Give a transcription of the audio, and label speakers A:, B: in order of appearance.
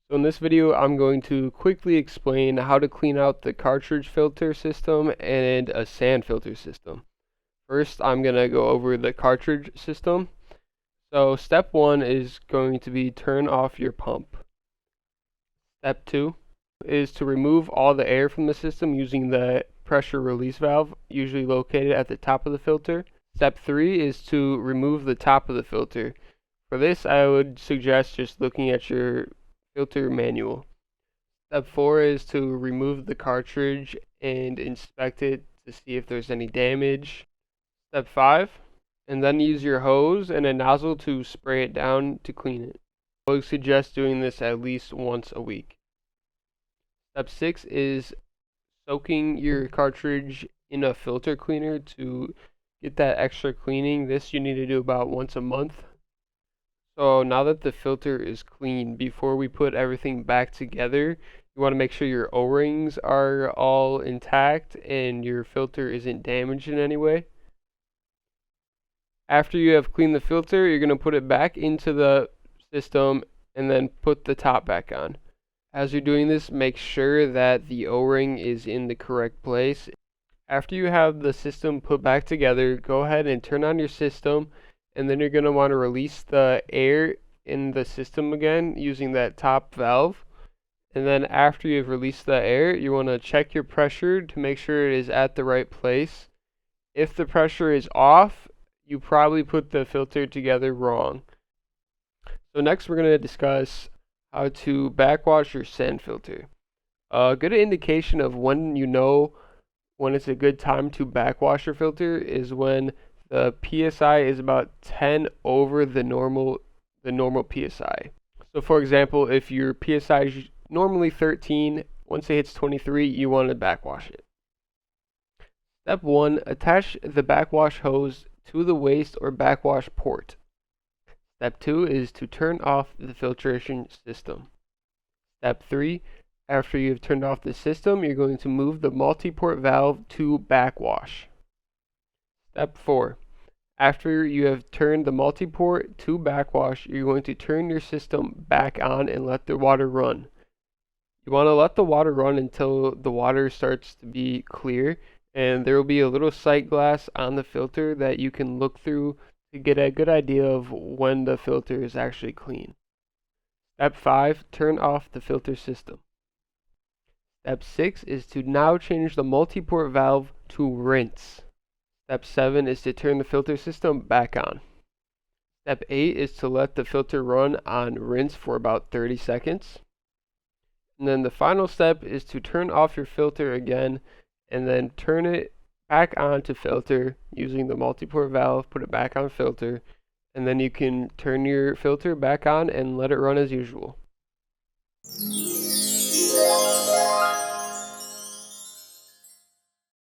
A: So in this video, I'm going to quickly explain how to clean out the cartridge filter system and a sand filter system. First, I'm going to go over the cartridge system. So step 1 is going to be turn off your pump. Step 2 is to remove all the air from the system using the pressure release valve, usually located at the top of the filter. Step 3 is to remove the top of the filter. For this, I would suggest just looking at your filter manual. Step 4 is to remove the cartridge and inspect it to see if there's any damage. Step 5, and then use your hose and a nozzle to spray it down to clean it. I would suggest doing this at least once a week. Step 6 is soaking your cartridge in a filter cleaner to get that extra cleaning. This you need to do about once a month. So now that the filter is clean, before we put everything back together, you want to make sure your O-rings are all intact and your filter isn't damaged in any way. After you have cleaned the filter, you're going to put it back into the system and then put the top back on. As you're doing this, make sure that the O-ring is in the correct place. After you have the system put back together, go ahead and turn on your system, and then you're going to want to release the air in the system again using that top valve. And then after you've released the air, you want to check your pressure to make sure it is at the right place. If the pressure is off, you probably put the filter together wrong. So next we're going to discuss how to backwash your sand filter. A good indication of when you know when it's a good time to backwash your filter is when the PSI is about 10 over the normal PSI. So for example, if your PSI is normally 13, once it hits 23, you want to backwash it. Step 1, attach the backwash hose to the waste or backwash port. Step 2 is to turn off the filtration system. Step 3, after you've turned off the system, you're going to move the multi-port valve to backwash. Step 4, after you have turned the multi-port to backwash, you're going to turn your system back on and let the water run. You want to let the water run until the water starts to be clear, and there will be a little sight glass on the filter that you can look through to get a good idea of when the filter is actually clean. Step 5, turn off the filter system. Step 6 is to now change the multi-port valve to rinse. Step 7 is to turn the filter system back on. Step 8 is to let the filter run on rinse for about 30 seconds. And then the final step is to turn off your filter again and then turn it back on to filter using the multi-port valve, put it back on filter, and then you can turn your filter back on and let it run as usual.